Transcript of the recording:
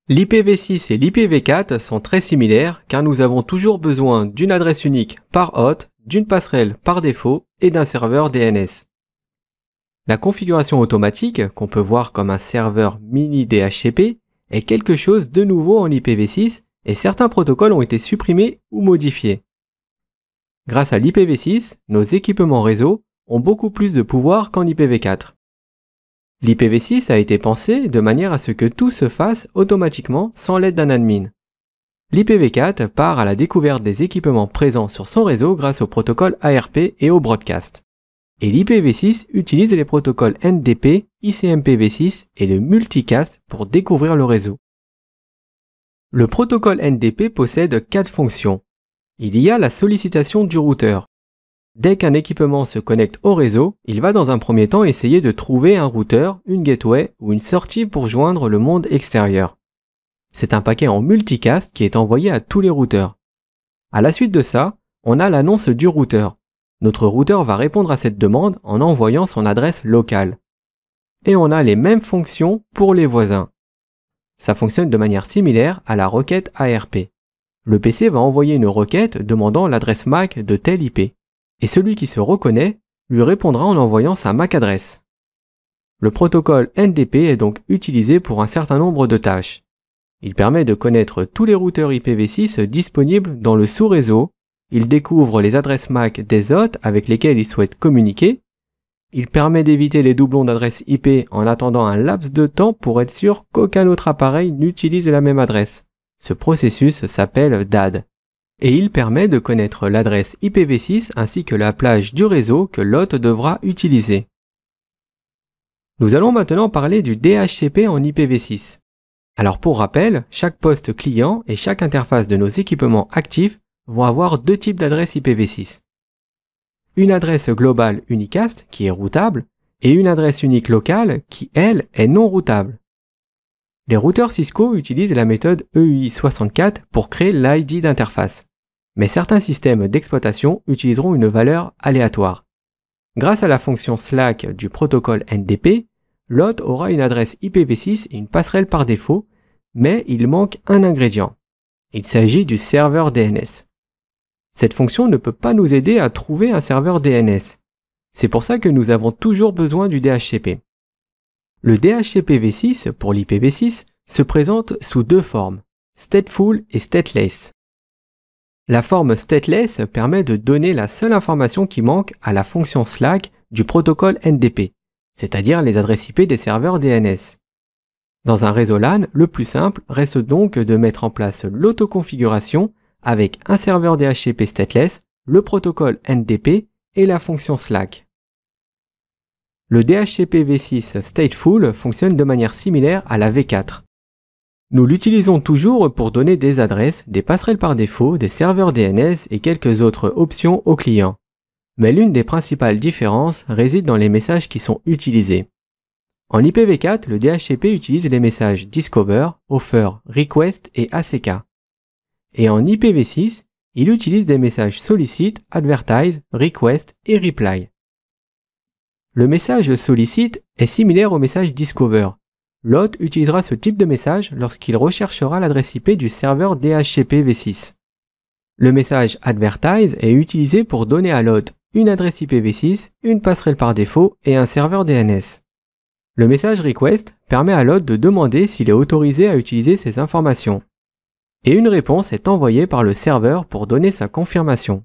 L'IPv6 et l'IPv4 sont très similaires car nous avons toujours besoin d'une adresse unique par hôte, d'une passerelle par défaut et d'un serveur DNS. La configuration automatique, qu'on peut voir comme un serveur mini DHCP, est quelque chose de nouveau en IPv6 et certains protocoles ont été supprimés ou modifiés. Grâce à l'IPv6, nos équipements réseau ont beaucoup plus de pouvoir qu'en IPv4. L'IPv6 a été pensé de manière à ce que tout se fasse automatiquement sans l'aide d'un admin. L'IPv4 part à la découverte des équipements présents sur son réseau grâce au protocole ARP et au broadcast. Et l'IPv6 utilise les protocoles NDP, ICMPv6 et le multicast pour découvrir le réseau. Le protocole NDP possède 4 fonctions. Il y a la sollicitation du routeur. Dès qu'un équipement se connecte au réseau, il va dans un premier temps essayer de trouver un routeur, une gateway ou une sortie pour joindre le monde extérieur. C'est un paquet en multicast qui est envoyé à tous les routeurs. À la suite de ça, on a l'annonce du routeur. Notre routeur va répondre à cette demande en envoyant son adresse locale. Et on a les mêmes fonctions pour les voisins. Ça fonctionne de manière similaire à la requête ARP. Le PC va envoyer une requête demandant l'adresse MAC de telle IP. Et celui qui se reconnaît lui répondra en envoyant sa MAC adresse. Le protocole NDP est donc utilisé pour un certain nombre de tâches. Il permet de connaître tous les routeurs IPv6 disponibles dans le sous-réseau. Il découvre les adresses MAC des hôtes avec lesquels il souhaite communiquer. Il permet d'éviter les doublons d'adresses IP en attendant un laps de temps pour être sûr qu'aucun autre appareil n'utilise la même adresse. Ce processus s'appelle DAD. Et il permet de connaître l'adresse IPv6 ainsi que la plage du réseau que l'hôte devra utiliser. Nous allons maintenant parler du DHCP en IPv6. Alors pour rappel, chaque poste client et chaque interface de nos équipements actifs vont avoir deux types d'adresses IPv6. Une adresse globale unicast qui est routable et une adresse unique locale qui, elle, est non routable. Les routeurs Cisco utilisent la méthode EUI64 pour créer l'ID d'interface. Mais certains systèmes d'exploitation utiliseront une valeur aléatoire. Grâce à la fonction Slack du protocole NDP, l'hôte aura une adresse IPv6 et une passerelle par défaut, mais il manque un ingrédient. Il s'agit du serveur DNS. Cette fonction ne peut pas nous aider à trouver un serveur DNS. C'est pour ça que nous avons toujours besoin du DHCP. Le DHCP-v6 pour l'IPv6 se présente sous deux formes, stateful et stateless. La forme stateless permet de donner la seule information qui manque à la fonction Slack du protocole NDP, c'est-à-dire les adresses IP des serveurs DNS. Dans un réseau LAN, le plus simple reste donc de mettre en place l'autoconfiguration avec un serveur DHCP stateless, le protocole NDP et la fonction Slack. Le DHCP v6 stateful fonctionne de manière similaire à la v4. Nous l'utilisons toujours pour donner des adresses, des passerelles par défaut, des serveurs DNS et quelques autres options aux clients. Mais l'une des principales différences réside dans les messages qui sont utilisés. En IPv4, le DHCP utilise les messages Discover, Offer, Request et ACK. Et en IPv6, il utilise des messages Solicit, Advertise, Request et Reply. Le message Solicit est similaire au message Discover. L'hôte utilisera ce type de message lorsqu'il recherchera l'adresse IP du serveur DHCP v6. Le message Advertise est utilisé pour donner à l'hôte une adresse IPv6, une passerelle par défaut et un serveur DNS. Le message Request permet à l'hôte de demander s'il est autorisé à utiliser ces informations. Et une réponse est envoyée par le serveur pour donner sa confirmation.